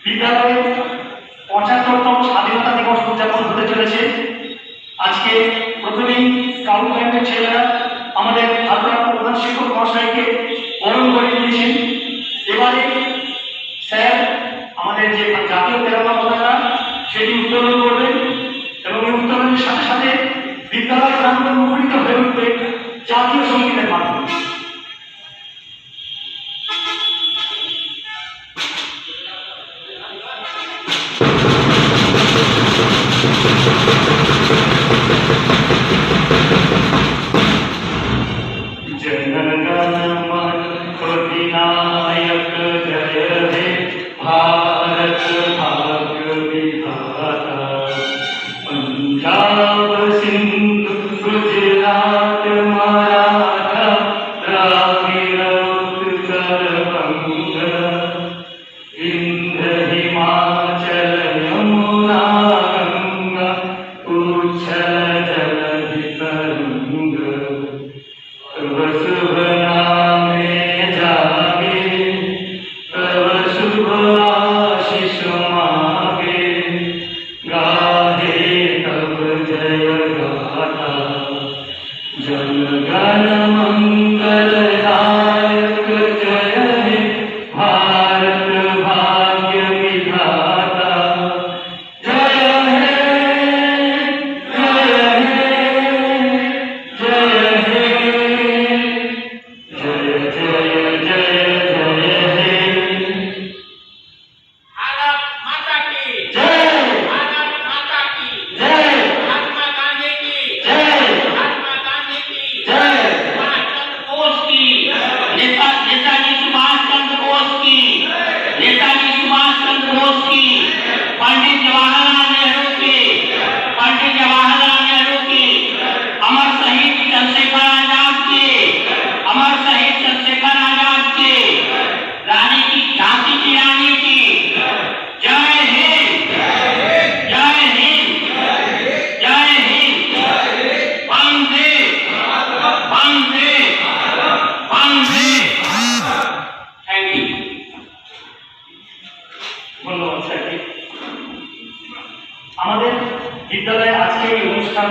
বিদ্যালয়ে ৭৫তম স্বাধীনতা দিবস উদযাপন হতে চলেছে। আজকে প্রথমেই স্কাউট গাইডের ছেলেরা আমাদের ভারপ্রাপ্ত প্রধান শিক্ষক মহাশয়কে বরণ করে নিয়েছেন। এবারে স্যার আমাদের যে জাতীয় তেরঙ্গা পতাকা সেটি উত্তোলন করবেন এবং এই উত্তোলনের সাথে সাথে বিদ্যালয় প্রাঙ্গণ মুখরিত হয়ে উঠবে জাতীয় সঙ্গীতের মাধ্যমে। আমাদের বিদ্যালয়ে আজকে এই অনুষ্ঠান।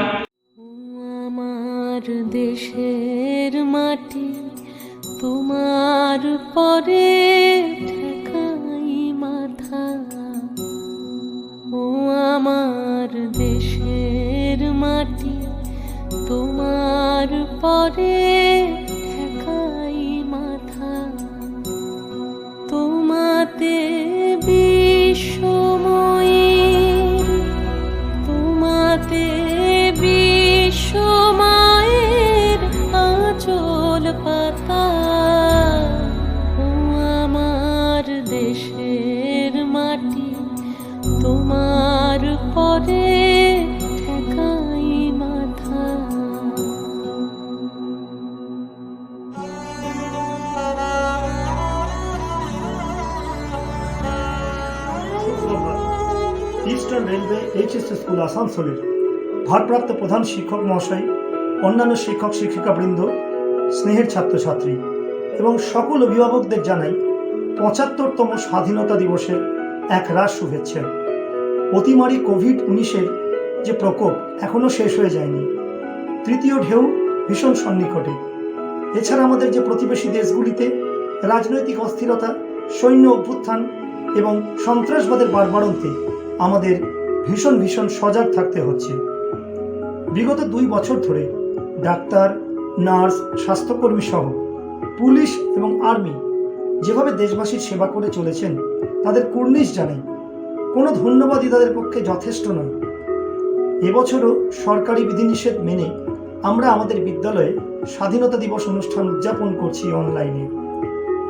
আমার দেশের মাটি তোমার পরে ঠেকাই মাথা, ও আমার দেশের মাটি তোমার পরে ঠেকাই মাথা। তোমাতে বিশ্বময়ের, তোমাতে বিশ্বমায়ের আঁচল পাতা, ও আমার দেশের মাটি তোমার পরে ঠেকাই মাথা। ইস্টার্ন রেলওয়ে এইচএস স্কুল আসানসোলের ভারপ্রাপ্ত প্রধান শিক্ষক মহাশয়, অন্যান্য শিক্ষক শিক্ষিকাবৃন্দ, স্নেহের ছাত্রছাত্রী এবং সকল অভিভাবকদের জানাই ৭৫তম স্বাধীনতা দিবসের একরাশ শুভেচ্ছা। অতিমারী কোভিড-১৯ যে প্রকোপ এখনও শেষ হয়ে যায়নি, তৃতীয় ঢেউ ভীষণ সন্নিকটে। এছাড়া আমাদের যে প্রতিবেশী দেশগুলিতে রাজনৈতিক অস্থিরতা, সৈন্য অভ্যুত্থান এবং সন্ত্রাসবাদের বাড়বাড়ন্তে আমাদের ভীষণ ভীষণ সজাগ থাকতে হচ্ছে। বিগত ২ বছর ধরে ডাক্তার, নার্স, স্বাস্থ্যকর্মী সহ পুলিশ এবং আর্মি যেভাবে দেশবাসীর সেবা করে চলেছেন তাদের কুর্নিশ জানাই। কোনো ধন্যবাদই তাদের পক্ষে যথেষ্ট নয়। এবছরও সরকারি বিধিনিষেধ মেনে আমরা আমাদের বিদ্যালয়ে স্বাধীনতা দিবস অনুষ্ঠান উদযাপন করছি অনলাইনে।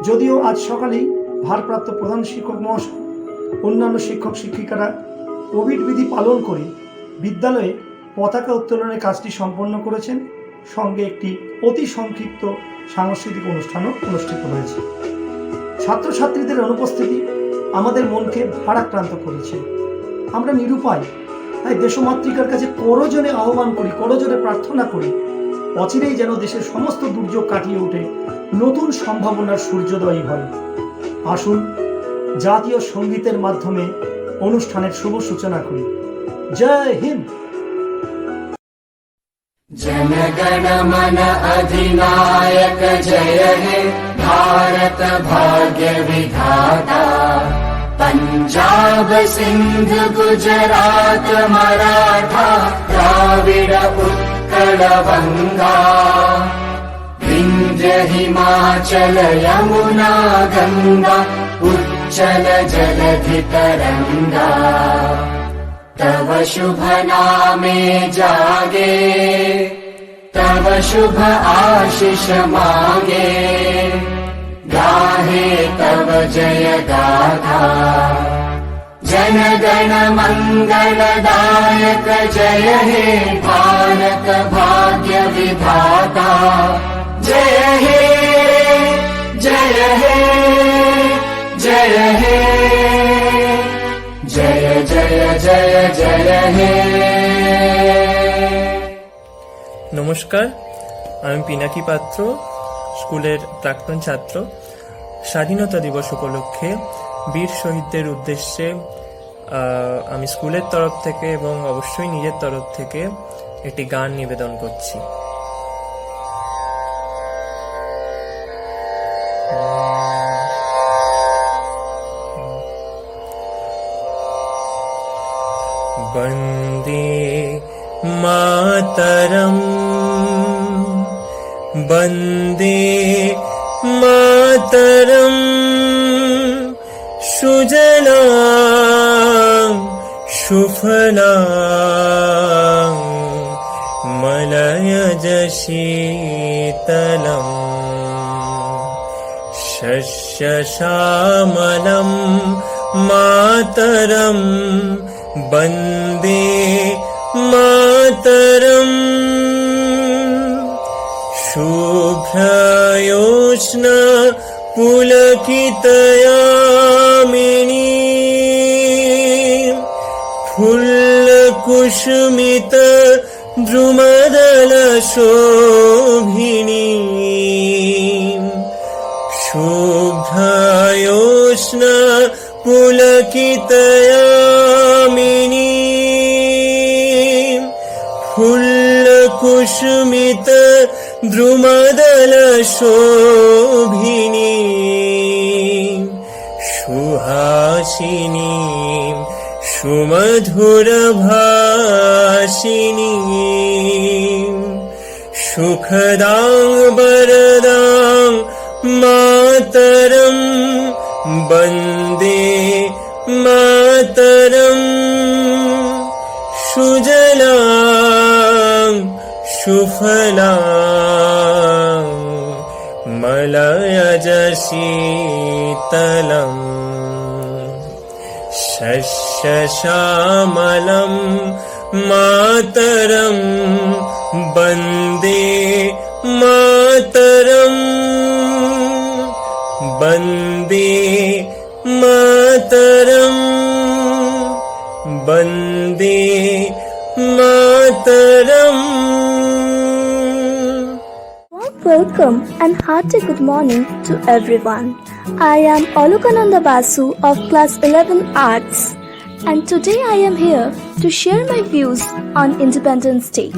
যদিও আজ সকালেই ভারপ্রাপ্ত প্রধান শিক্ষক মহাশয়, অন্যান্য শিক্ষক শিক্ষিকারা কোভিড বিধি পালন করে বিদ্যালয়ে পতাকা উত্তোলনের কাজটি সম্পন্ন করেছেন। সঙ্গে একটি অতি সংক্ষিপ্ত সাংস্কৃতিক অনুষ্ঠানও অনুষ্ঠিত হয়েছে। ছাত্রছাত্রীদের অনুপস্থিতি আমাদের মনকে ভারাক্রান্ত করেছে। আমরা নিরুপায়, তাই দেশমাতৃকার কাছে করজোড়ে আহ্বান করি, করজোড়ে প্রার্থনা করি, অচিরেই যেন দেশের সমস্ত দুর্যোগ কাটিয়ে উঠে নতুন সম্ভাবনার সূর্যোদয় হয়। আসুন জাতীয় সঙ্গীতের মাধ্যমে অনুষ্ঠানের শুভ সূচনা করি। জয় হিন্দ। जनगण मन अधिनायक जय हे भारत भाग्य विधाता। पंजाब सिंध गुजरात मराठा द्राविड उत्कल बंगा। विंध्य हिमाचल यमुना गंगा उच्चल जलधि तरंगा। तव शुभ नामे जागे तव शुभ आशीष मागे। गाहे तव जय गाथा जन गण मंगलदायक जय हे भारत भाग्य विधाता। जय हे जय हे जय हे जय जय जय जय हे। নমস্কার, আমি পিনাকি পাত্র, স্কুলের প্রাক্তন ছাত্র। স্বাধীনতা দিবস উপলক্ষে বীর শহীদদের উদ্দেশ্যে আমি স্কুলের তরফ থেকে এবং অবশ্যই নিজের তরফ থেকে একটি গান নিবেদন করছি। वन्दे मातरम् वन्दे मातरम् सुजलां सुफलां मलयज शीतलम् शस्यश्यामलं मातरम् वन्दे मातरम्। शुभ्रयोत्स्न पुलकितयामिनी फुल्लकुसुमित द्रुमदलशोभिनी। शुभ्रयोत्स्न पुलकितयामिनी फुल्लकुसुमित द्रुमदलशोभिनी। सुहासिनी सुमधुरभाषिनी सुखदां वरदां मातरम् वन्दे मातरम्। सुजलां सुफलां मलयज शीतलम् शस्यश्यामलं मातरम् Vande Mataram Vande Mataram Vande Mataram. Welcome and hearty good morning to everyone. I am Olukananda Basu of class 11 Arts, and today I am here to share my views on Independence Day.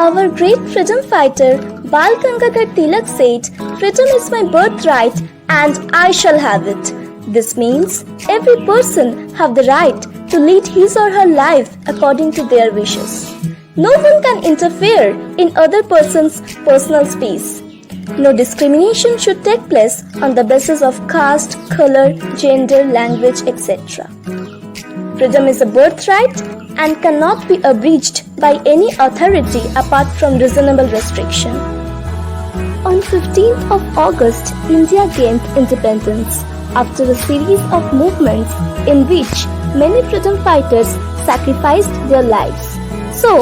Our great freedom fighter Bal Gangadhar Tilak said, "Freedom is my birthright and I shall have it." This means every person have the right to lead his or her life according to their wishes. No one can interfere in other person's personal space. No discrimination should take place on the basis of caste, color, gender, language, etc. Freedom is a birthright and cannot be abridged by any authority apart from reasonable restriction. On 15th of August, India gained independence after a series of movements in which many freedom fighters sacrificed their lives. So,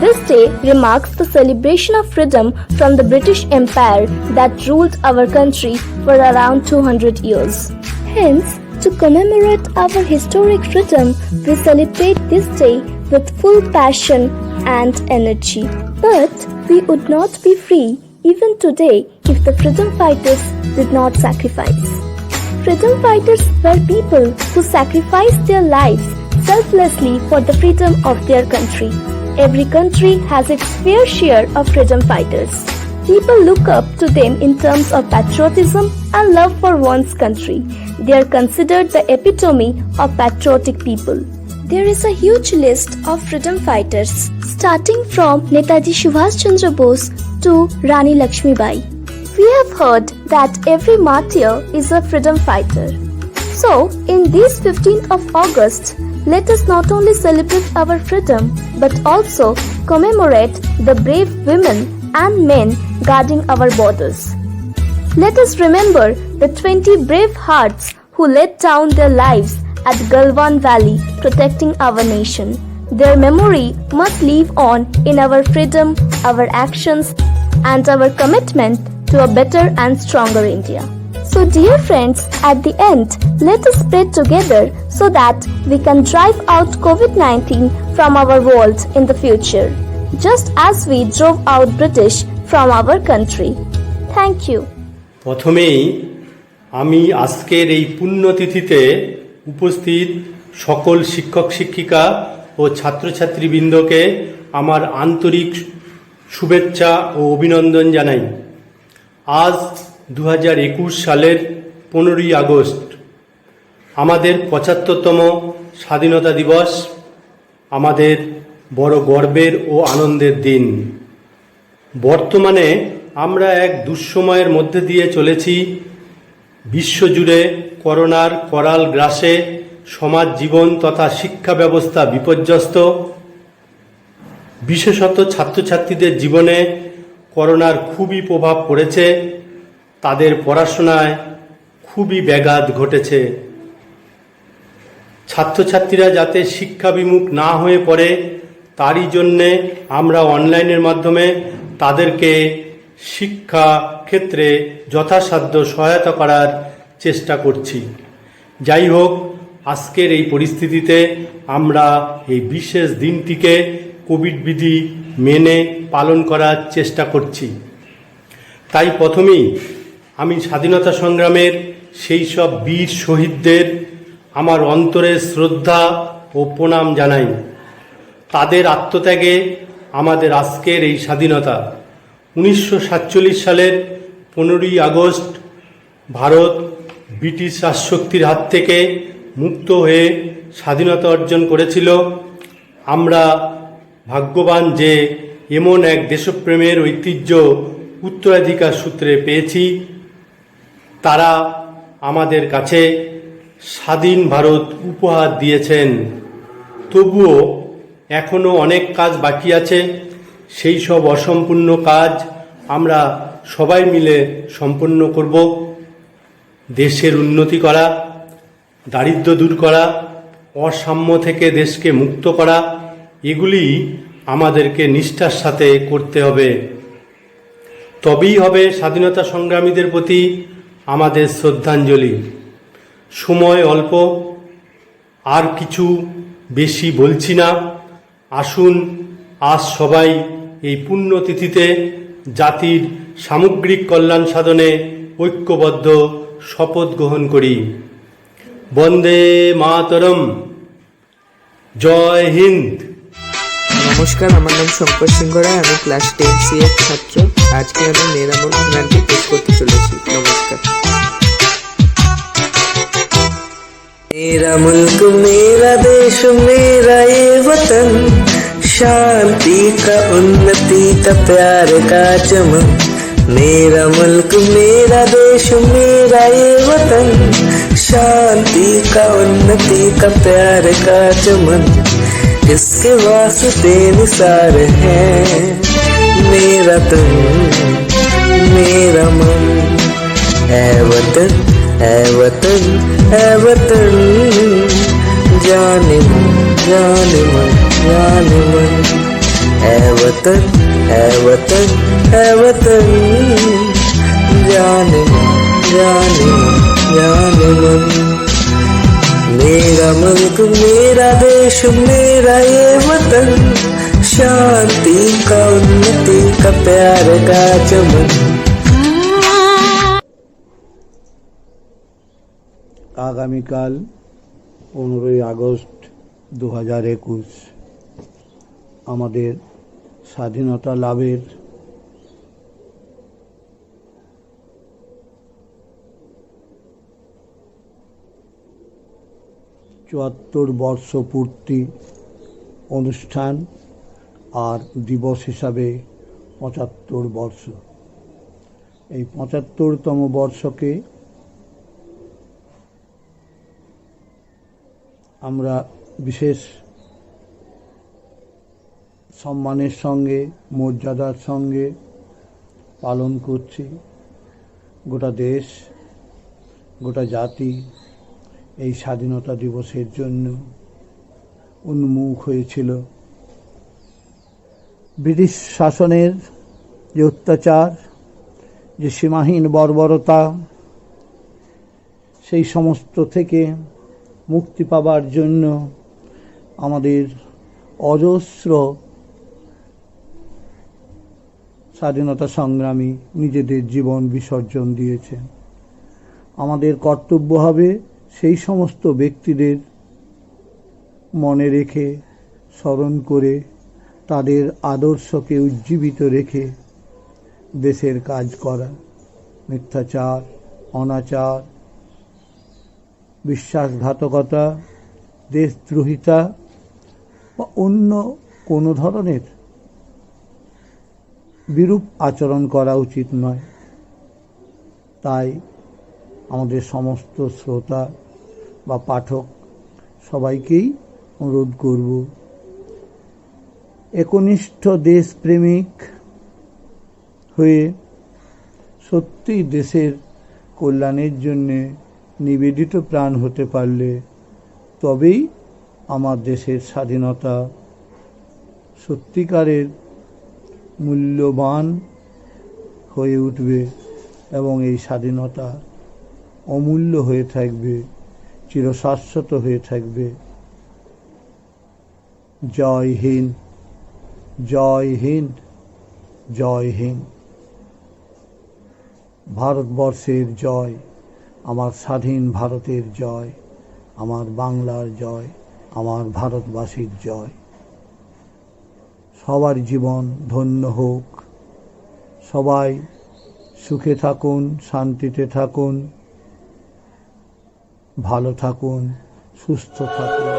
this day remarks the celebration of freedom from the British Empire that ruled our country for around 200 years. Hence, to commemorate our historic freedom, we celebrate this day with full passion and energy. But we would not be free even today if the freedom fighters did not sacrifice. Freedom fighters were people who sacrificed their lives selflessly for the freedom of their country. Every country has its fair share of freedom fighters. People look up to them in terms of patriotism and love for one's country. They are considered the epitome of patriotic people. There is a huge list of freedom fighters, starting from Netaji Subhash Chandra Bose to Rani Lakshmibai. We have heard that every martyr is a freedom fighter. So, in this 15th of August, let us not only celebrate our freedom but also commemorate the brave women and men guarding our borders. Let us remember the 20 brave hearts who laid down their lives at Galwan Valley protecting our nation. Their memory must live on in our freedom, our actions, and our commitment to a better and stronger India. So dear friends, at the end, let us pray together so that we can drive out COVID-19 from our world in the future, just as we drove out British from our country. Thank you. প্রথমেই আমি আজকের এই পুণ্যতিথিতে উপস্থিত সকল শিক্ষক শিক্ষিকা ও ছাত্রছাত্রীবৃন্দকে আমার আন্তরিক শুভেচ্ছা ও অভিনন্দন জানাই। আজ 2021 সালের 15ই আগস্ট আমাদের 75তম স্বাধীনতা দিবস, আমাদের বড় গর্বের ও আনন্দের দিন। বর্তমানে আমরা এক দুঃসময়ের মধ্যে দিয়ে চলেছি। বিশ্বজুড়ে করোনার করাল গ্রাসে সমাজ জীবন তথা শিক্ষা ব্যবস্থা বিপর্যস্ত। বিশেষত ছাত্রছাত্রীদের জীবনে করোনার খুবই প্রভাব পড়েছে, তাদের পড়াশোনায় খুবই ব্যাঘাত ঘটেছে। ছাত্রছাত্রীরা যাতে শিক্ষাবিমুখ না হয়ে পড়ে তারই জন্যে আমরা অনলাইনের মাধ্যমে তাদেরকে শিক্ষা ক্ষেত্রে যথাসাধ্য সহায়তা করার চেষ্টা করছি। যাই হোক, আজকের এই পরিস্থিতিতে আমরা এই বিশেষ দিনটিকে কোভিড বিধি মেনে পালন করার চেষ্টা করছি। তাই প্রথমেই আমি স্বাধীনতা সংগ্রামের সেই সব বীর শহীদদের আমার অন্তরে শ্রদ্ধা ও প্রণাম জানাই। তাদের আত্মত্যাগে আমাদের আজকের এই স্বাধীনতা। 1947 সালের 15ই আগস্ট ভারত ব্রিটিশ রাজশক্তির হাত থেকে মুক্ত হয়ে স্বাধীনতা অর্জন করেছিল। আমরা ভাগ্যবান যে এমন এক দেশপ্রেমের ঐতিহ্য উত্তরাধিকার সূত্রে পেয়েছি। তারা আমাদের কাছে স্বাধীন ভারত উপহার দিয়েছেন। তবুও এখনও অনেক কাজ বাকি আছে। সেই সব অসম্পূর্ণ কাজ আমরা সবাই মিলে সম্পন্ন করব। দেশের উন্নতি করা, দারিদ্র্য দূর করা, অসাম্য থেকে দেশকে মুক্ত করা, এগুলি আমাদেরকে নিষ্ঠার সাথে করতে হবে। তবেই হবে স্বাধীনতা সংগ্রামীদের প্রতি আমাদের শ্রদ্ধাঞ্জলি। সময় অল্প, আর কিছু বেশি বলছি না। আসুন আজ সবাই এই পুণ্যতিথিতে জাতির সামগ্রিক কল্যাণ সাধনে ঐক্যবদ্ধ শপথ গ্রহণ করি। বন্দে মাতরম, জয় হিন্দ। নমস্কার, আমার নাম শঙ্কর সিংহ রায়, আমি ক্লাস 10C এর ছাত্র। আজকে আমি মেরা মুল্ক গানটি পেশ করতে চলেছি। নমস্কার। मेरा मुल्क मेरा देश मेरा ये वतन, शांति का उन्नति का प्यार का चमन। मेरा मुल्क मेरा देश मेरा ये वतन, शांति का उन्नति का प्यार का चमन। इसके वास्ते निसार है मेरा तन मेरा मन। ऐ वतन ऐ वतन ऐ वतन, जाने मन जाने मन जाने मन। ऐ वतन ऐ वतन ऐ वतन, जाने मन जाने मन जाने मन। मेरा मुल्क मेरा देश मेरा ये वतन, शांति का उन्नति का प्यार का चमन। আগামীকাল 15ই আগস্ট 2021 আমাদের স্বাধীনতা লাভের 74 বর্ষ পূর্তি অনুষ্ঠান আর দিবস হিসাবে 75 বর্ষ। এই 75তম বর্ষকে আমরা বিশেষ সম্মানের সঙ্গে মর্যাদার সঙ্গে পালন করছি। গোটা দেশ গোটা জাতি এই স্বাধীনতা দিবসের জন্য উন্মুখ হয়েছিল। ব্রিটিশ শাসনের যে অত্যাচার, যে সীমাহীন বর্বরতা, সেই সমস্ত থেকে মুক্তি পাবার জন্য আমাদের অজস্র স্বাধীনতা সংগ্রামী নিজেদের জীবন বিসর্জন দিয়েছেন। আমাদের কর্তব্য হবে সেই সমস্ত ব্যক্তিদের মনে রেখে, স্মরণ করে, তাদের আদর্শকে উজ্জীবিত রেখে দেশের কাজ করা। মিথ্যাচার, অনাচার, বিশ্বাসঘাতকতা, দেশদ্রোহিতা বা অন্য কোনো ধরনের বিরূপ আচরণ করা উচিত নয়। তাই আমাদের সমস্ত শ্রোতা বা পাঠক সবাইকেই অনুরোধ করব, একনিষ্ঠ দেশপ্রেমিক হয়ে সত্যিই দেশের কল্যাণের জন্যে নিবেদিত প্রাণ হতে পারলে তবেই আমার দেশের স্বাধীনতা সত্যিকারের মূল্যবান হয়ে উঠবে এবং এই স্বাধীনতা অমূল্য হয়ে থাকবে, চিরশাশ্বত হয়ে থাকবে। জয় হিন্দ, জয় হিন্দ, জয় হিন্দ। ভারতবর্ষের জয়, আমার স্বাধীন ভারতের জয়, আমার বাংলার জয়, আমার ভারতবাসীর জয়। সবার জীবন ধন্য হোক, সবাই সুখে থাকুন, শান্তিতে থাকুন, ভালো থাকুন, সুস্থ থাকুন।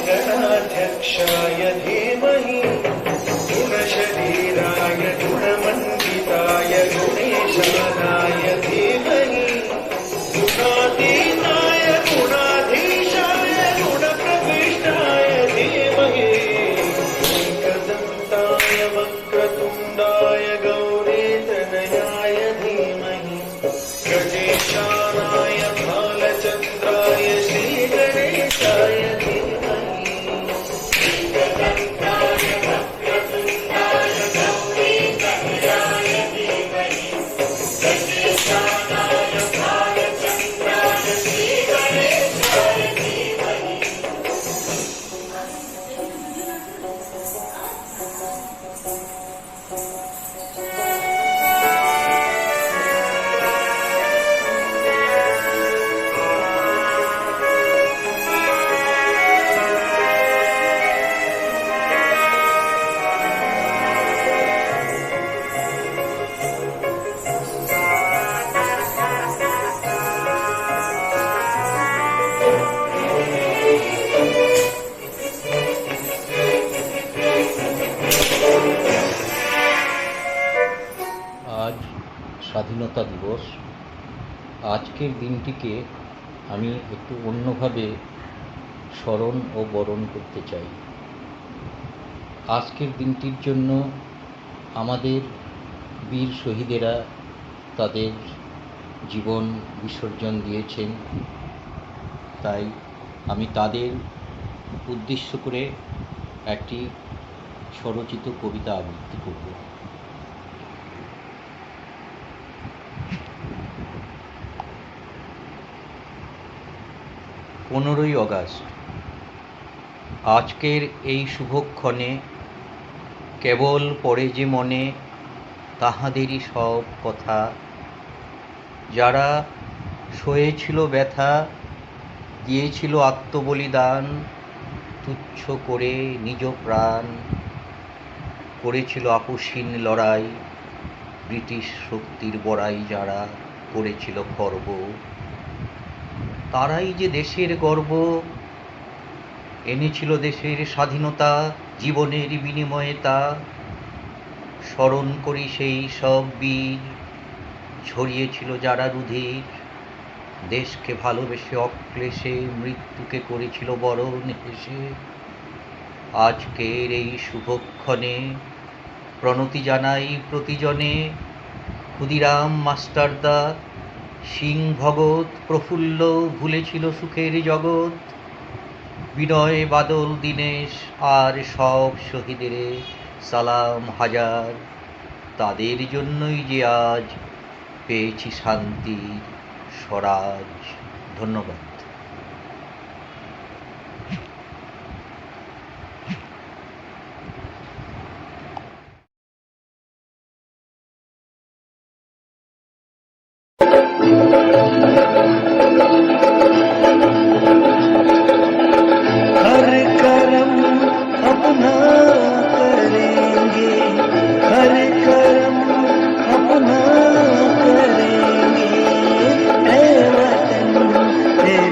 गणाध्यक्षाय धीमहि गुणशरीराय गुणमण्डिताय गुणेशानाय धीमहि गुणातीताय गुणाधीशाय गुणप्रविष्टाय धीमहि एकदन्ताय वक्रतुण्डाय गौरीतनयाय धीमहि गणेशानाय भालचन्द्राय श्रीगणेशाय धीमहि স্বাধীনতা দিবস। আজকের দিনটিকে আমি একটু অন্যভাবে স্মরণ ও বরণ করতে চাই। আজকের দিনটির জন্য আমাদের বীর শহীদেরা তাদের জীবন বিসর্জন দিয়েছেন, তাই আমি তাদের উদ্দেশ্য করে একটি স্বরচিত কবিতা আবৃত্তি করব। 15ই অগাস্ট। আজকের এই শুভক্ষণে কেবল পড়ে যে মনে তাহাদেরই সব কথা, যারা সয়েছিল ব্যথা, দিয়েছিল আত্মবলিদান, তুচ্ছ করে নিজ প্রাণ, করেছিল আপোষহীন লড়াই, ব্রিটিশ শক্তির বড়াই যারা করেছিল খর্ব, তারাই যে দেশের গর্ব, এনেছিল দেশের স্বাধীনতা, জীবনের বিনিময়ে তা। স্মরণ করি সেই সব বীর, ঝরিয়েছিল যারা রুধির, দেশকে ভালোবেসে অক্লেশে মৃত্যুকে করেছিল বরণ হেসে। আজকের এই শুভক্ষণে প্রণতি জানাই প্রতিজনে, ক্ষুদিরাম মাস্টারদা, সিং ভগত, প্রফুল্ল ভুলেছিল সুখের জগৎ, বিনয় বাদল দীনেশ আর সব শহীদের সালাম হাজার। তাদের জন্যই যে আজ পেয়েছি শান্তির স্বরাজ। ধন্যবাদ। हर करम अपना करेंगे, हर करम अपना करेंगे, ऐ वतन तेरा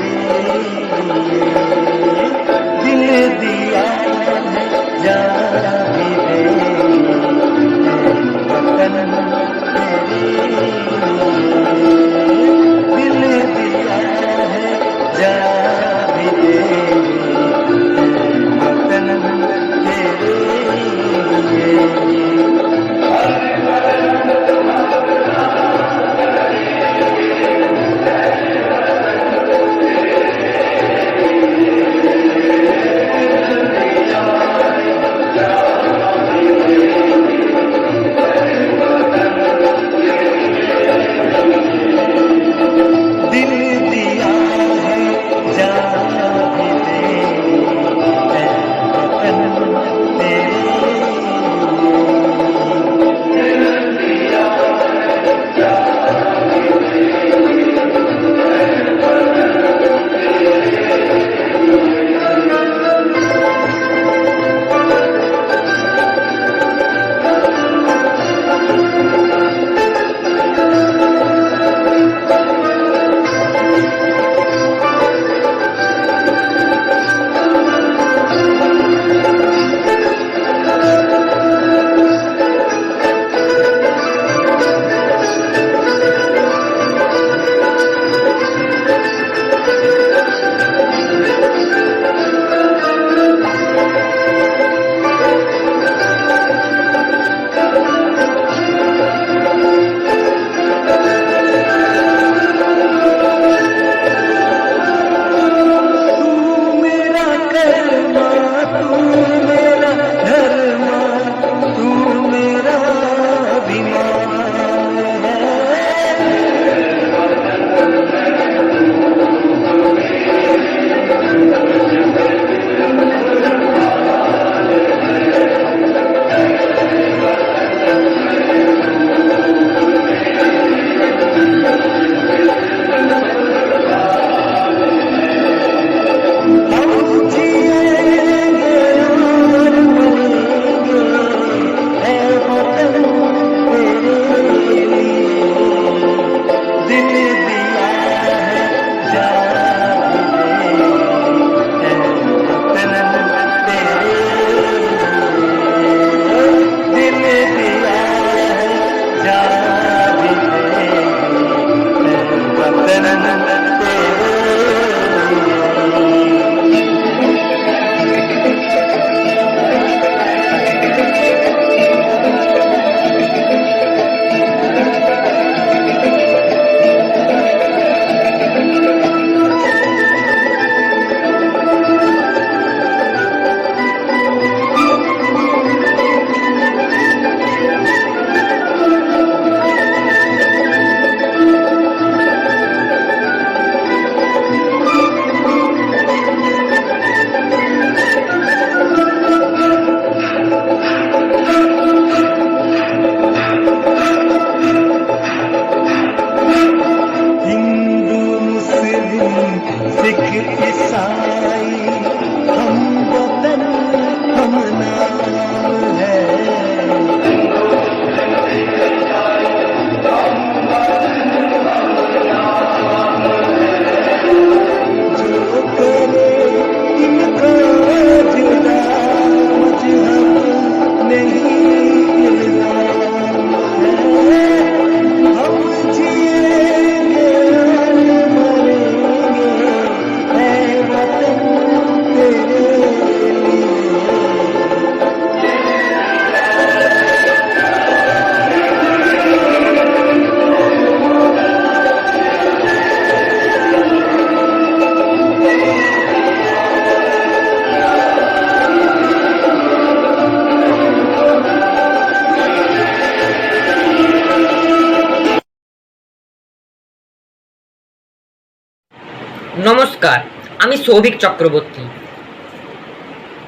নমস্কার, আমি সৌভিক চক্রবর্তী।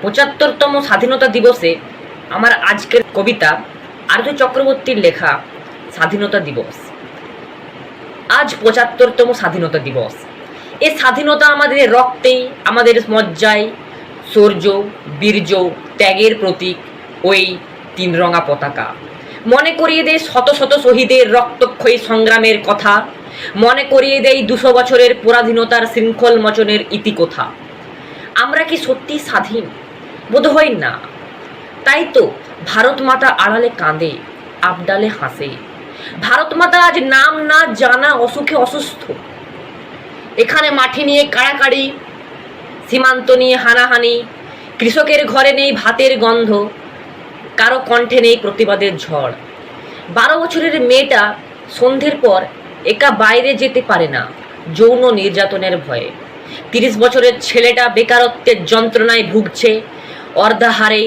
৭৫তম স্বাধীনতা দিবসে আমার আজকের কবিতা আর্য চক্রবর্তীর লেখা স্বাধীনতা দিবস। আজ ৭৫তম স্বাধীনতা দিবস। এই স্বাধীনতা আমাদের রক্তে, আমাদের মজ্জায়, শৌর্য, বীর্য, ত্যাগের প্রতীক ওই তিন রঙা পতাকা। মনে করিয়ে দেয় শত শত শহীদের রক্তক্ষয়ী সংগ্রামের কথা, মনে করিয়ে দেয় ২০০ বছরের পরাধীনতার শৃঙ্খল মোচনের ইতিকথা। আমরা কি সত্যি স্বাধীন? বোধহয় না। তাই তো ভারত মাতা আড়ালে কাঁদে, আবডালে হাসে। ভারত মাতা আজ নাম না জানা অসুখে অসুস্থ। এখানে মাঠে নিয়ে কাড়াকাড়ি, সীমান্ত নিয়ে হানাহানি, কৃষকের ঘরে নেই ভাতের গন্ধ, কারো কণ্ঠে নেই প্রতিবাদের ঝড়। ১২ বছরের মেয়েটা সন্ধ্যের পর একা বাইরে যেতে পারে না যৌন নির্যাতনের ভয়ে। ৩০ বছরের ছেলেটা বেকারত্বের যন্ত্রণায় ভুগছে। অর্ধাহারে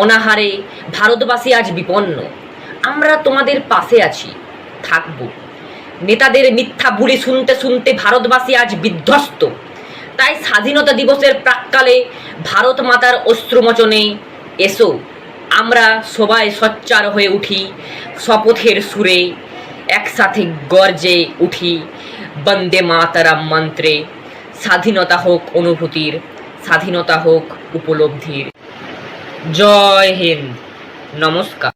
অনাহারে ভারতবাসী আজ বিপন্ন। আমরা তোমাদের পাশে আছি, থাকব। নেতাদের মিথ্যা বুলি শুনতে শুনতে ভারতবাসী আজ বিধ্বস্ত। তাই স্বাধীনতা দিবসের প্রাক্কালে ভারত মাতার অশ্রুমোচনে এসো আমরা সবাই সোচ্চার হয়ে উঠি, শপথের সুরে একসাথে গর্জে উঠি বন্দে মাতরম মন্ত্রে। স্বাধীনতা হোক অনুভূতির, স্বাধীনতা হোক উপলব্ধির। জয় হিন্দ, নমস্কার।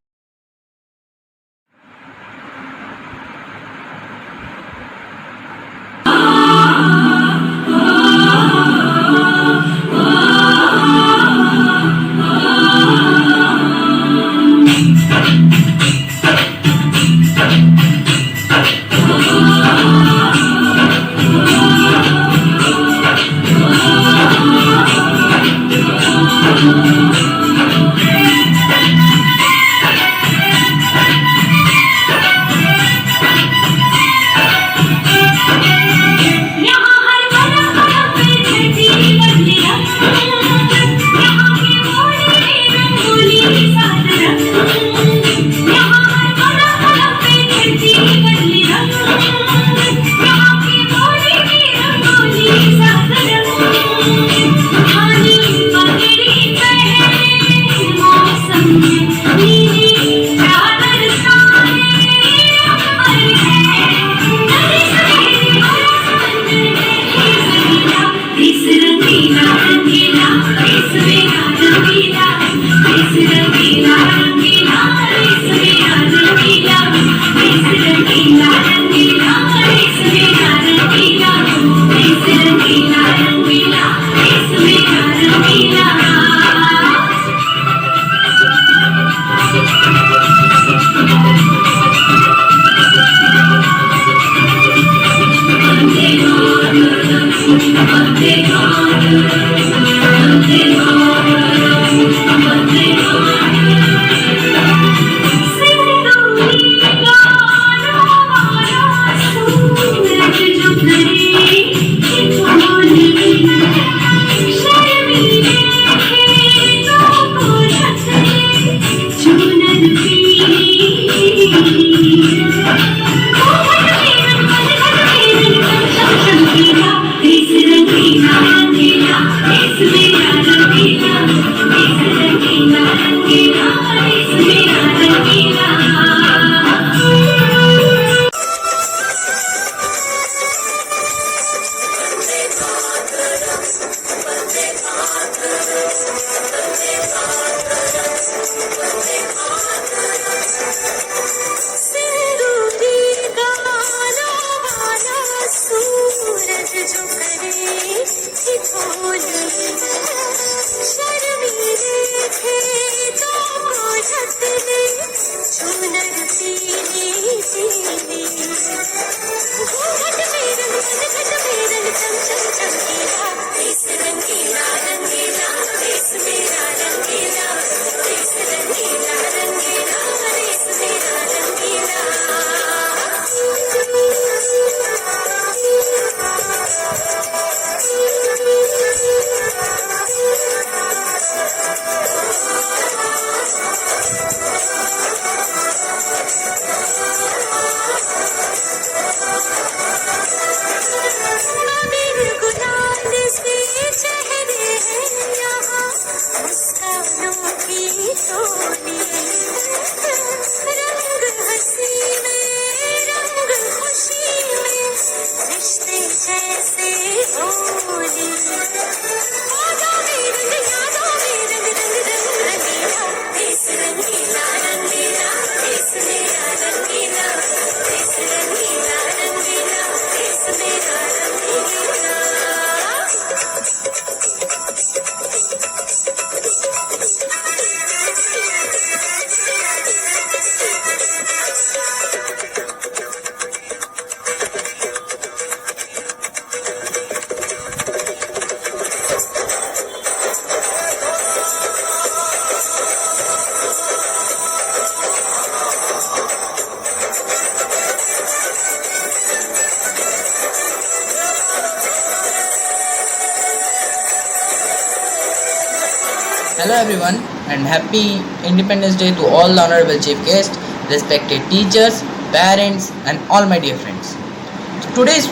Hello everyone and happy Independence Day to all the honorable chief guests, respected teachers, parents and all my dear friends.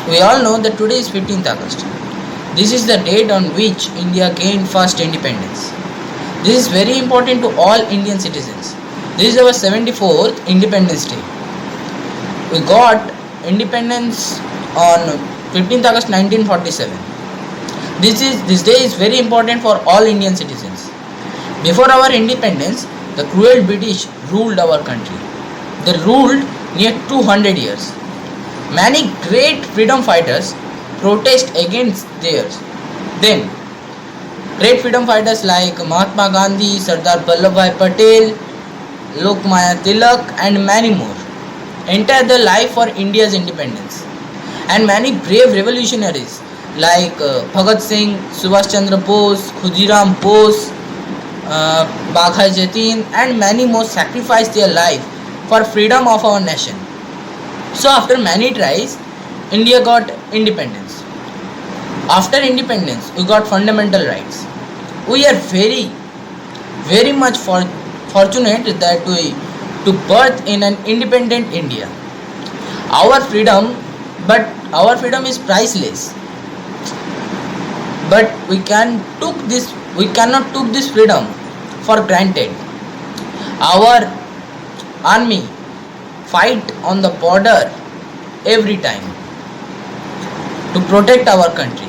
We all know that today is 15th August. This is the date on which India gained first independence. This is very important to all Indian citizens. This is our 74th Independence Day. We got independence on 15th August 1947. This day is very important for all Indian citizens. Before our independence, the cruel British ruled our country. They ruled near 200 years. Many great freedom fighters protest against theirs. Then, great freedom fighters like Mahatma Gandhi, Sardar Vallabhbhai Patel, Lokmanya Tilak and many more entered the life for India's independence. And many brave revolutionaries like Bhagat Singh, Subhash Chandra Bose, Khudiram Bose, Baghai Jatin and many more sacrificed their life for freedom of our nation. So after many tries, India got independence. After independence, we got fundamental rights. We are very much fortunate that we to birth in an independent India. Our freedom is priceless. But we cannot took this freedom for granted. Our army fight on the border every time to protect our country.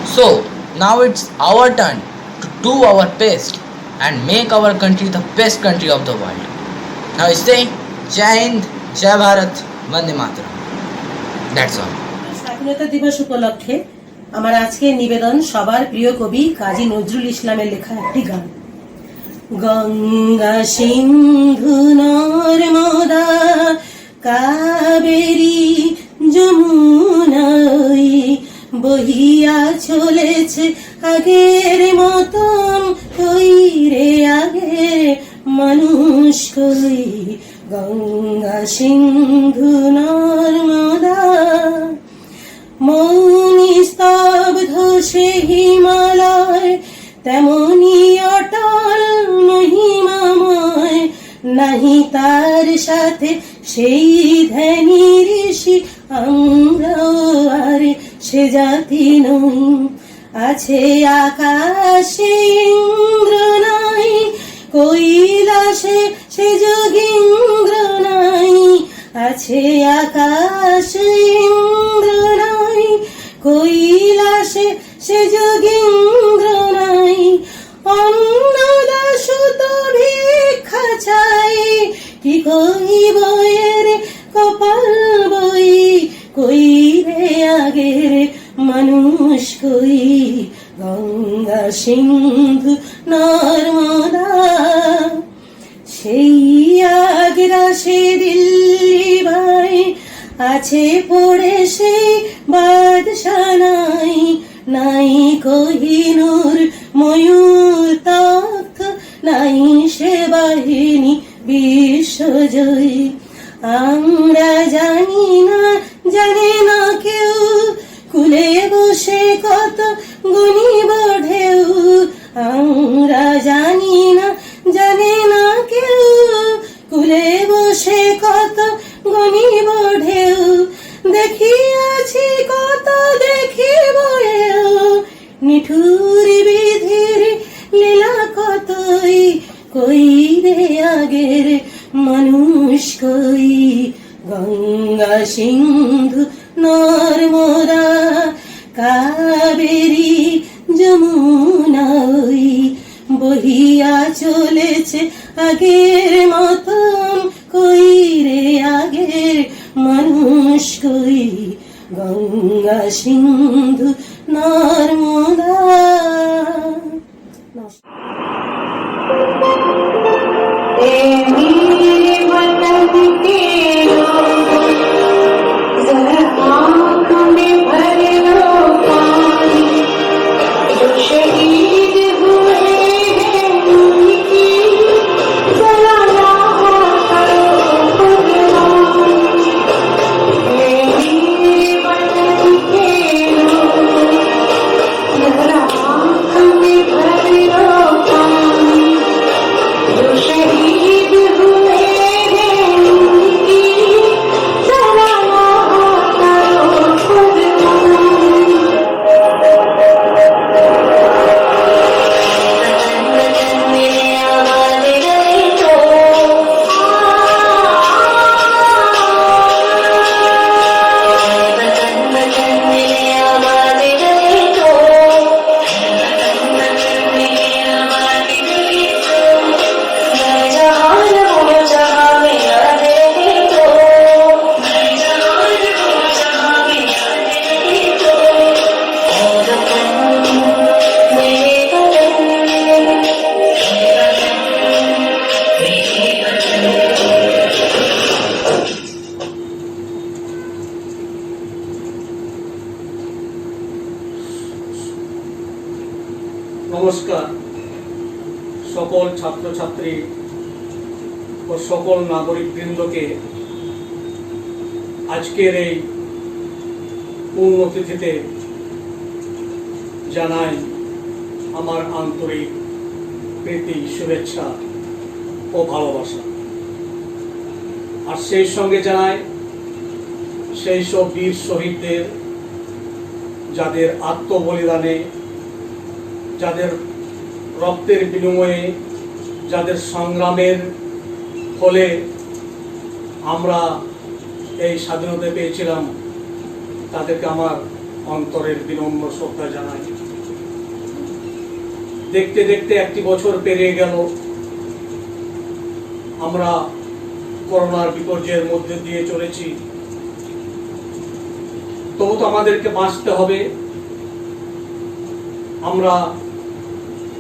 So now it's our turn to do our best and make our country the best country of the world. Now I say Jai Hind, Jai Bharat, Vande Mataram. That's all. স্বাধীনতা দিবস উপলক্ষে আমার আজকের নিবেদন সবার প্রিয় কবি কাজী নজরুল ইসলামের লেখা একটি গান। গঙ্গা সিন্ধু নর্মদা কাবেরী যমুনা বহিয়া চলেছে আগের মতন, কই রে আগের মানুষ কই। গঙ্গা সিন্ধু নর্মদা মৌনি স্তব্ধ সে হিমালয়, তেমনি অটল মহিমাময়। নাহি তার সাথে সেই ধ্যানী ঋষি, আমরাও আর সে জাতি নই। আছে আকাশে ইন্দ্র নাই, কৈলাসে সে যোগীন্দ্র নাই। আছে আকাশে ইন্দ্র নাই, কৈলাসে সে যোগীন্দ্র নাই। অন্নদাসুত ভিক্ষা চাই, কি কইব এর কপাল বই। কই রে আগের মানুষ কই। গঙ্গা সিন্ধু নর্মদা সেই আগ্রা সে দিল্লি ভাই, আছে পড়ে সেই বাদশা নাই। নাই কোহিনূর ময়ূর তখ্ত, নাই সে বাহিনী বিশ্বজয়ী। আমরা জানি না, জানে না কেউ, কুলে বসে কত গুনিব ঢেউ। আমরা জানি না, জানে না কেউ, কুলে বসে কত গুনিব ঢেউ। দেখিয়াছি কত দেখিব এও, নিঠুর বিধির লীলা কতই। কই রে আগের মানুষ কই। গঙ্গা সিন্ধু নর্মদা কাবেরী যমুনা বহিয়া চলেছে আগের মতন, কই রে আগের মানুষ কই। গঙ্গা সিন্ধু নর্মদা। Thank you. সকল ছাত্রছাত্রী ও সকল নাগরিকবৃন্দকে আজকের এই পুণ্যতিথিতে জানাই আমার আন্তরিক প্রীতি, শুভেচ্ছা ও ভালোবাসা। আর সেই সঙ্গে জানাই সেই সব বীর শহীদদের, যাদের আত্মবলিদানে, যাদের রক্তের বিনিময়ে, যাদের সংগ্রামের ফলে আমরা এই স্বাধীনতা পেয়েছিলাম, তাদেরকে আমার অন্তরের বিনম্র শ্রদ্ধা জানাই। দেখতে দেখতে একটি বছর পেরিয়ে গেল, আমরা করোনার বিপর্যয়ের মধ্যে দিয়ে চলেছি। তবু তো আমাদেরকে বাঁচতে হবে। আমরা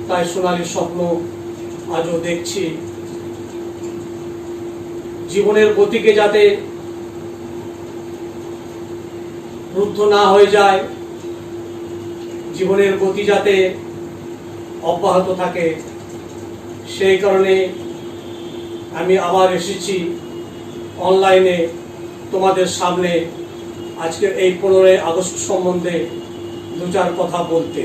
তাই সোনালী স্বপ্ন আজও দেখছি, জীবনের গতিকে যাতে রুদ্ধ না হয়ে যায়, জীবনের গতি যাতে অব্যাহত থাকে, সেই কারণে আমি আবার এসেছি অনলাইনে তোমাদের সামনে আজকের এই 15ই আগস্ট সম্বন্ধে দু চার কথা বলতে।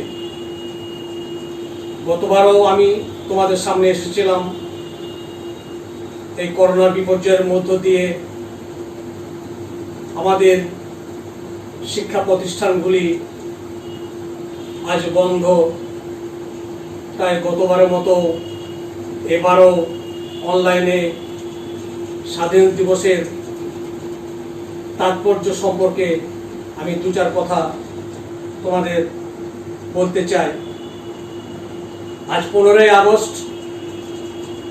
গতবারও আমি তোমাদের সামনে এসেছিলাম এই করোনার বিপর্যয়ের মধ্য দিয়ে আমাদের শিক্ষা প্রতিষ্ঠানগুলি আজ বন্ধ। তাই গতবারের মতো এবারও অনলাইনে স্বাধীন দিবসের তাৎপর্য সম্পর্কে আমি দু চার কথা তোমাদের বলতে চাই। আজ 15ই আগস্ট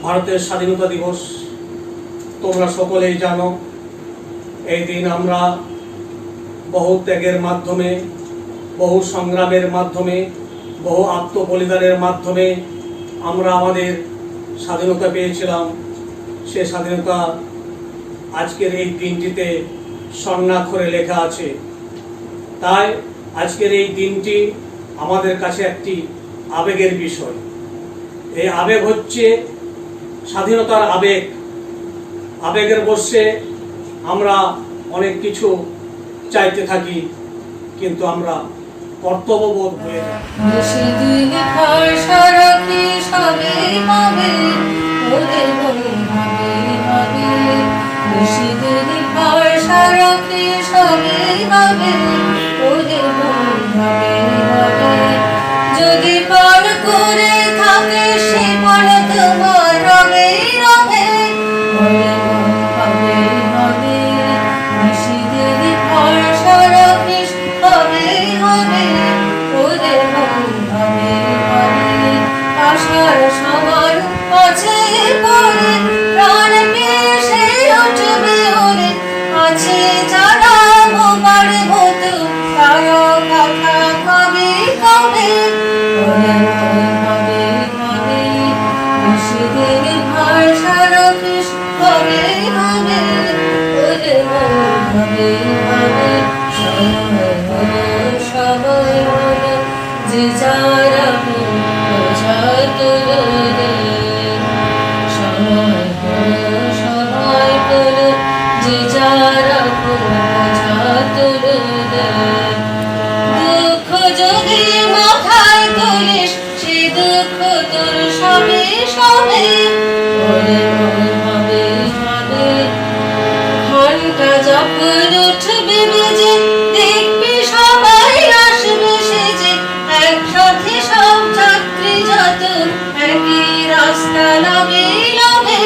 ভারতের স্বাধীনতা দিবস। তোমরা সকলেই জানো, এই দিন আমরা বহু ত্যাগের মাধ্যমে, বহু সংগ্রামের মাধ্যমে, বহু আত্মবলিদানের মাধ্যমে আমরা আমাদের স্বাধীনতা পেয়েছিলাম। সে স্বাধীনতা আজকের এই দিনটিতে স্বর্ণাক্ষরে লেখা আছে। তাই আজকের এই দিনটি আমাদের কাছে একটি আবেগের বিষয়। এই আবেগ হচ্ছে স্বাধীনতার আবেগ। আবেগের বশে আমরা অনেক কিছু চাইতে থাকি, কিন্তু আমরা কর্তব্যবোধ হয়ে যায়। যদি পার করে থাকে সে পার তোমার রবে রবে হবে হবে নিশিদের ভরসা রাখিস হবে হবে ওদের হবে হবে আশার সবার আছে পরে প্রাণ পেয়ে সে উঠবে ওরে আছে যারা বোমার মতো তারা কথা কবে কবে হবে হবে নিশিদের ভরসা রাখিস হবে হবে ওরে হবে হবে সময় হলো সময় হলো যে যারা বোঝা তুলো রে সময় হলো সময় হলো যে যারা বোঝা তুলো রে দুঃখ যদি মাথায় তুলিস সে দুঃখ তোর সবে সবে ওরে হবে হবে ঘন্টা যখন উঠবে বেজে দেখবি সবাই আসবে সেজে একসাথে সব ছাত্রী যত একই রাস্তা লবে লবে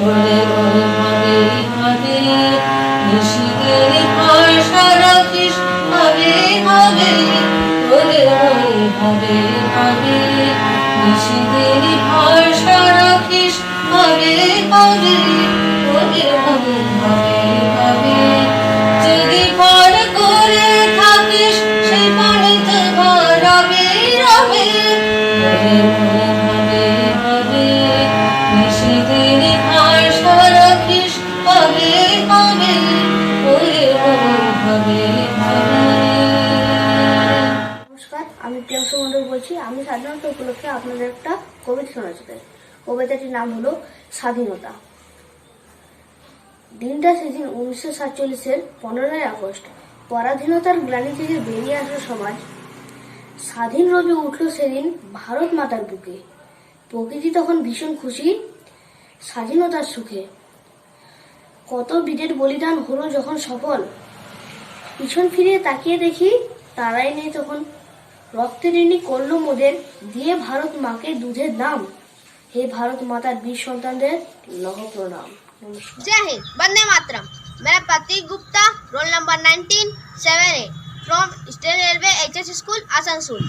ওরে হবে হবে নিশিদের ভরসা রাখিস হবে হবে ওরে হবে হবে নিশিদের ভরসা রাখিস হবে হবে ওরে হবে হবে যদি পার করে থাকিস সে পারে তোমার রবে রবে ওরে হবে হবে নিশিদের ভরসা রাখিস হবে হবে ওরে হবে হবে। নমস্কার, আমি প্রিয়াংশু মণ্ডল বলছি। আমি স্বাধীনতা উপলক্ষে আপনাদের একটা কবিতা শোনাতে চাই। কবিতাটির নাম হলো স্বাধীনতা। দিনটা সেদিন 1947-এর 15ই আগস্ট। পরাধীনতার গ্লানি থেকে বেরিয়ে আসা সমাজ স্বাধীন রবে উঠল সেদিন ভারত মাতার বুকে। প্রকৃতি তখন ভীষণ খুশি স্বাধীনতার সুখে। কত বীরের বলিদান হলো যখন সফল, পিছন ফিরে তাকিয়ে দেখি তারাই নেই তখন। রক্তের ঋণী করলো মোদের দিয়ে ভারত মাকে দুধের দাম। হে ভারত মাতার বীর সন্তানদের লহ প্রণাম। নমস্কার। जय हिंद, वंदे मातरम। मेरा Prateek Gupta, roll number 19 7A from Eastern Railway HS school Asansol.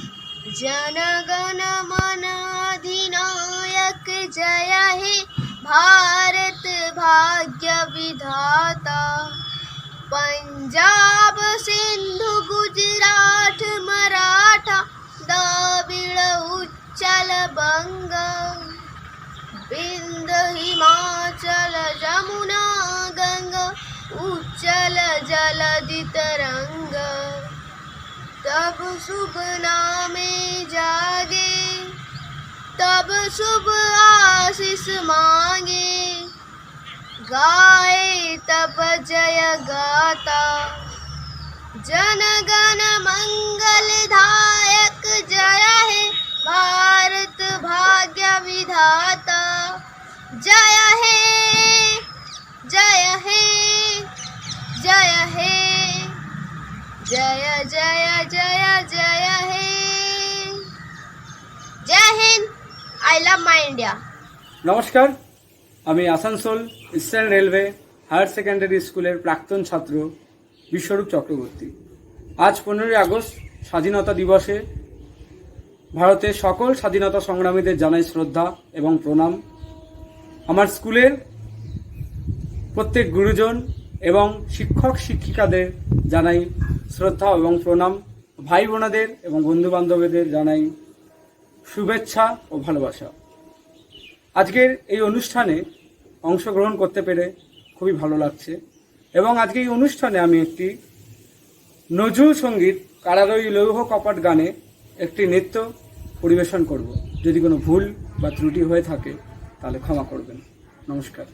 Jana Gana मन अधिनायक जय हे भारत भाग्य विधाता। पंजाब सिंधु गुजरात मराठा द्रविड़ उच्चल बंग। बिंद हिमाचल जमुना गंगा उच्चल जलधि तरंग। तब शुभ नामे जागे तब शुभ आशीष मांगे। गाए तब जय गाता जन गण मंगल दायक जय हे भारत भाग्य विधाता। जय हे जय हे जय हे जय जय जय जय हे। जय हिंद, आई लव माई इंडिया। নমস্কার, আমি Asansol Eastern Railway Higher Secondary স্কুলের প্রাক্তন ছাত্র বিশ্বরূপ চক্রবর্তী। আজ 15ই আগস্ট স্বাধীনতা দিবসে ভারতের সকল স্বাধীনতা সংগ্রামীদের জানাই শ্রদ্ধা এবং প্রণাম। আমার স্কুলের প্রত্যেক গুরুজন এবং শিক্ষক শিক্ষিকাদের জানাই শ্রদ্ধা এবং প্রণাম। ভাই বোনাদের এবং বন্ধু বান্ধবীদের জানাই শুভেচ্ছা ও ভালোবাসা। আজকের এই অনুষ্ঠানে অংশগ্রহণ করতে পেরে খুবই ভালো লাগছে এবং আজকে এই অনুষ্ঠানে আমি একটি নজরুল সঙ্গীত কারারই লৌহ কপাট গানে একটি নৃত্য পরিবেশন করব। যদি কোনো ভুল বা ত্রুটি হয়ে থাকে তাহলে ক্ষমা করবেন। নমস্কার।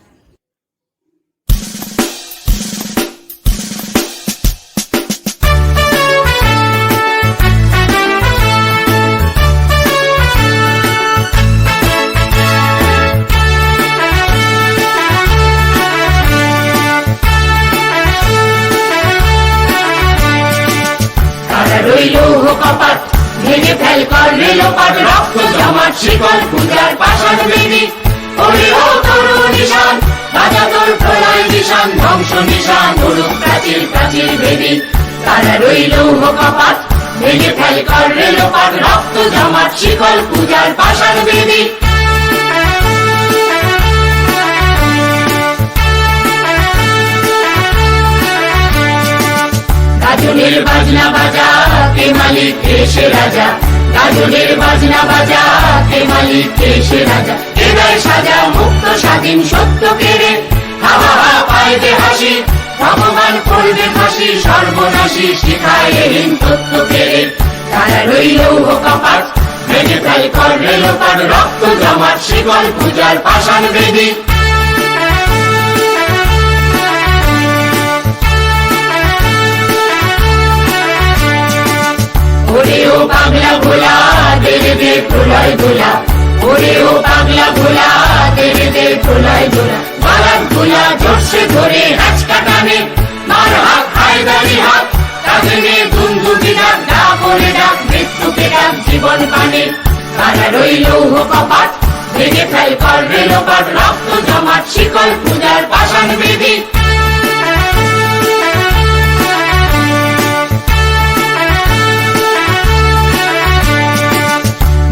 লৌহ কপাট ভেঙে ফেল কর রেলোপাট। রক্ত জমাট শিকল পূজার পাষাণ বেদি। ওরে ও তরু নিশান বাজা তোর প্রলয় নিশান। ধ্বংস নিশান উড়ুক প্রাচীর প্রাচীর বেদি। তারা রই লৌহ কপাট ভেঙে ফেল কর রেলোপাট। রক্ত জমাট শিকল পূজার পাষাণ বেদি। গাজনের বাজনা বাজা কে মালিক এসে রাজা। গাজনের বাজনা বাজা কে মালিক এসে রাজা। হৃদয় সাজা মুক্ত স্বাধীন সত্য কেড়ে। হাওয়া পায় দে হাসি ভগবান করবে ফাঁসি। সর্বনাশী শিখায় এহীন তত্ত্ব কেড়ে। তারা রই লৌহ কপাট ভেঙে ফেল কর রেলোপাট। রক্ত জমাট শিকল পূজার পাষাণ বেদি। ওরে ও পাগলা ভোলা দেরে দে প্রলয় দোলা। ওরে ও পাগলা ভোলা দেরে দে প্রলয় দোলা। বারাত গোলা জোরসে ধরে হাঁচকা টানে। মার হাত হায়দারি হাত কাঁধে নে দুন্দুকি ডাক। ডাক ওরে ডাক মৃত্যুকে ডাক জীবন পানে। তারা রই লৌহ কপাট ভেঙে ফেল কর রেলোপাট। রক্ত জমাট শিকল পূজার পাষাণ বেদি।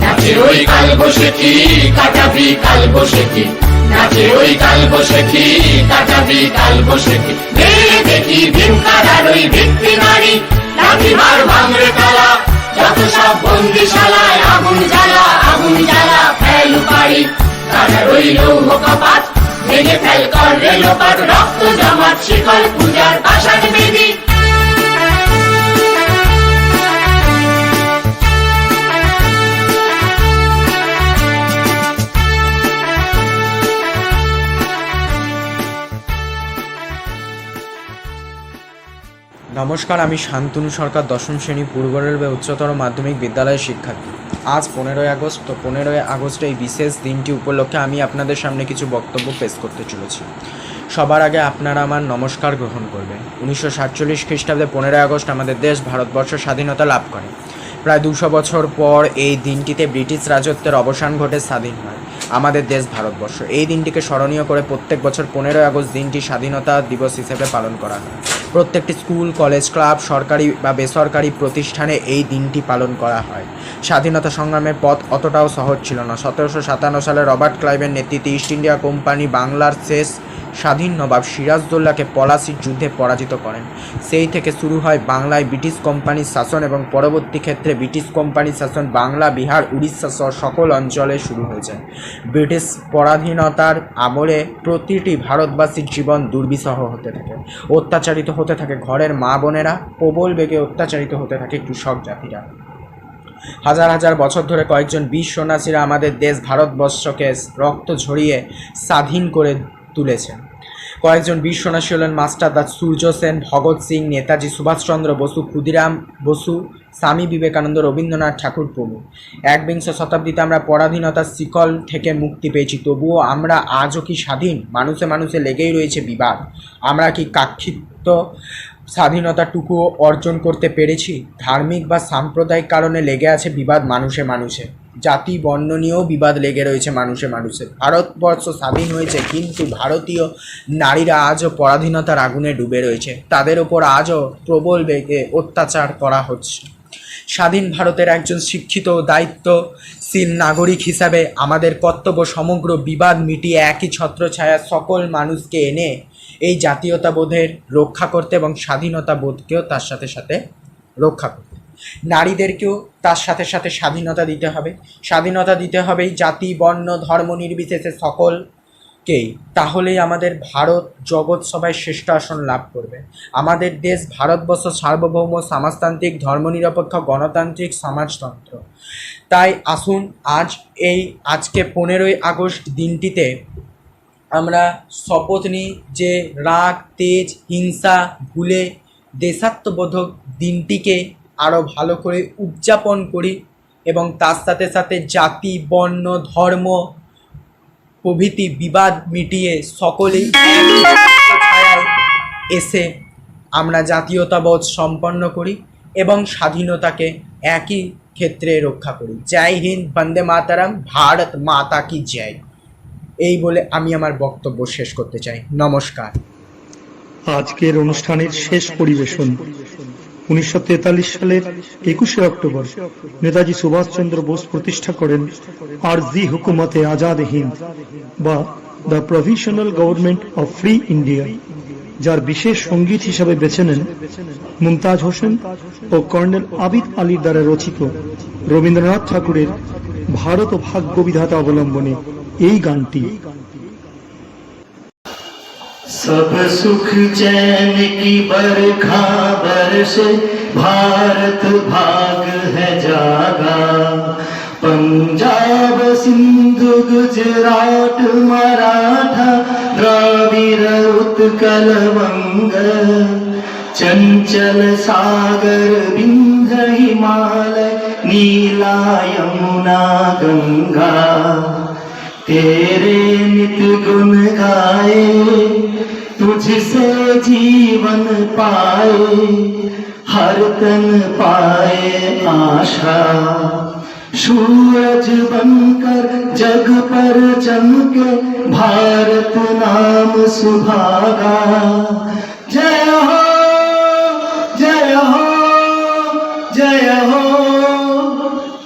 নাচে ওই কাল বসেছি কাটাবি কাল বসেছি। নাচে ওই কাল বসেছি কাটাবি কাল বসেছি। মেরে দেখি ভীমকারার ওই ভিত্তি নারী। লাঠি মার ভাঙরে তালা যত সব বন্দিশালায়। আগুন জ্বালা আগুন জ্বালা ফেল পারি। তারা রই লৌহ কপাট ভেঙে ফেল কর রেলোপাট। রক্ত জমাট শিকল পূজার পাষাণ বেদি। নমস্কার, আমি শান্তনু সরকার, দশম শ্রেণী পূর্ব রেলওয়ে উচ্চতর মাধ্যমিক বিদ্যালয়ের শিক্ষার্থী। আজ 15ই আগস্ট। তো 15ই আগস্ট এই বিশেষ দিনটি উপলক্ষে আমি আপনাদের সামনে কিছু বক্তব্য পেশ করতে চলেছি। সবার আগে আপনারা আমার নমস্কার গ্রহণ করবেন। 1947 খ্রিস্টাব্দে 15ই আগস্ট আমাদের দেশ ভারতবর্ষ স্বাধীনতা লাভ করে। প্রায় 200 বছর পর এই দিনটিতে ব্রিটিশ রাজত্বের অবসান ঘটে, স্বাধীন হয় আমাদের দেশ ভারতবর্ষ। এই দিনটিকে স্মরণীয় করে প্রত্যেক বছর 15ই আগস্ট দিনটি স্বাধীনতা দিবস হিসেবে পালন করা হয়। প্রত্যেকটি স্কুল, কলেজ, ক্লাব, সরকারি বা বেসরকারি প্রতিষ্ঠানে এই দিনটি পালন করা হয়। স্বাধীনতা সংগ্রামের পথ অতটাও সহজ ছিল না। 1757 সালে রবার্ট ক্লাইভের নেতৃত্বে ইস্ট ইন্ডিয়া কোম্পানি বাংলার শেষ স্বাধীন নবাব সিরাজদৌল্লাকে পলাশির যুদ্ধে পরাজিত করেন। সেই থেকে শুরু হয় বাংলায় ব্রিটিশ কোম্পানির শাসন এবং পরবর্তী ক্ষেত্রে ব্রিটিশ কোম্পানির শাসন বাংলা, বিহার, উড়িষ্যা সহ সকল অঞ্চলে শুরু হয়ে যায়। ব্রিটিশ পরাধীনতার আমলে প্রতিটি ভারতবাসীর জীবন দুর্বিষহ হতে থাকে, অত্যাচারিত হতে থাকে ঘরের মা বোনেরা, প্রবল বেগে অত্যাচারিত হতে থাকে কৃষক জাতিরা। হাজার হাজার বছর ধরে কয়েকজন বীর সন্ন্যাসীরা আমাদের দেশ ভারতবর্ষকে রক্ত ঝরিয়ে স্বাধীন করে তুলেছেন। কয়েকজন বীর সন্ন্যাসী হলেন মাস্টারদা সূর্য সেন, ভগৎ সিং, নেতাজি সুভাষচন্দ্র বসু, ক্ষুদিরাম বসু, স্বামী বিবেকানন্দ, রবীন্দ্রনাথ ঠাকুর প্রমুখ। একবিংশ শতাব্দীতে আমরা পরাধীনতার শিকল থেকে মুক্তি পেয়েছি, তবুও আমরা আজও কি স্বাধীন? মানুষে মানুষে লেগেই রয়েছে বিবাদ। আমরা কি কাঙ্ক্ষিত স্বাধীনতাটুকু অর্জন করতে পেরেছি? ধার্মিক বা সাম্প্রদায়িক কারণে লেগে আছে বিবাদ মানুষে মানুষে, জাতি বর্ণ নিয়েও বিবাদ লেগে রয়েছে মানুষে মানুষে। ভারতবর্ষ স্বাধীন হয়েছে, কিন্তু ভারতীয় নারীরা আজও পরাধীনতার আগুনে ডুবে রয়েছে। তাদের ওপর আজও প্রবল বেগে অত্যাচার করা হচ্ছে। স্বাধীন ভারতের একজন শিক্ষিত ও দায়িত্বশীল নাগরিক হিসাবে আমাদের কর্তব্য সমগ্র বিবাদ মিটিয়ে একই ছত্রছায়া সকল মানুষকে এনে এই জাতীয়তাবোধের রক্ষা করতে এবং স্বাধীনতা বোধকেও তার সাথে সাথে রক্ষা করতে। নারীদেরকেও তার সাথে সাথে স্বাধীনতা দিতে হবে। স্বাধীনতা দিতে হবেই জাতি, বর্ণ, ধর্ম নির্বিশেষে সকলকেই। তাহলেই আমাদের ভারত জগৎ সভায় শ্রেষ্ঠ আসন লাভ করবে। আমাদের দেশ ভারতবর্ষ সার্বভৌম, সমাজতান্ত্রিক, ধর্মনিরপেক্ষ, গণতান্ত্রিক সমাজতন্ত্র। তাই আসুন আজকে 15ই আগস্ট দিনটিতে আমরা শপথ নিই যে রাগ, তেজ, হিংসা ভুলে দেশাত্মবোধক দিনটিকে আরও ভালো করে উদযাপন করি এবং তার সাথে সাথে জাতি, বর্ণ, ধর্ম প্রভৃতি বিবাদ মিটিয়ে সকলেই ছায়ায় এসে আমরা জাতীয়তাবোধ সম্পন্ন করি এবং স্বাধীনতাকে একই ক্ষেত্রে রক্ষা করি। জয় হিন্দ, বন্দে মাতারাম, ভারত মাতা কি জয়। এই বলে আমি আমার বক্তব্য শেষ করতে চাই। নমস্কার। আজকের অনুষ্ঠানের শেষ পরিবেশন 1943 সালের 21শে অক্টোবর নেতাজি সুভাষচন্দ্র বোস প্রতিষ্ঠা করেন আরজি হুকুমতে আজাদ হিন্দ বা the provisional government of free India, যার বিশেষ সঙ্গীত হিসাবে বেছে নেন মুমতাজ হোসেন ও কর্নেল আবিদ আলীর দ্বারা রচিত রবীন্দ্রনাথ ঠাকুরের ভারত ও ভাগ্য বিধাতা অবলম্বনে এই গানটি। सब सुख चैन की बरखा बरसे, भारत भाग है जागा। पंजाब, सिंध, गुजरात, मराठा, द्राविड़, उत्कल, वंग, चंचल सागर, विंध्य, हिमालय, नीला, यमुना, गंगा। तेरे नित गुण गाए, तुझसे जीवन पाए, हर तन पाए आशा। सूरज बनकर जग पर चमके, भारत नाम सुभागा। जय हो, जय हो, जय हो,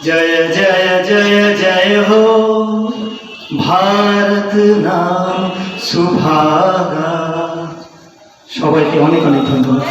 जय जय जय जय हो, भारत नाम सुभागा। সবাইকে অনেক অনেক ধন্যবাদ।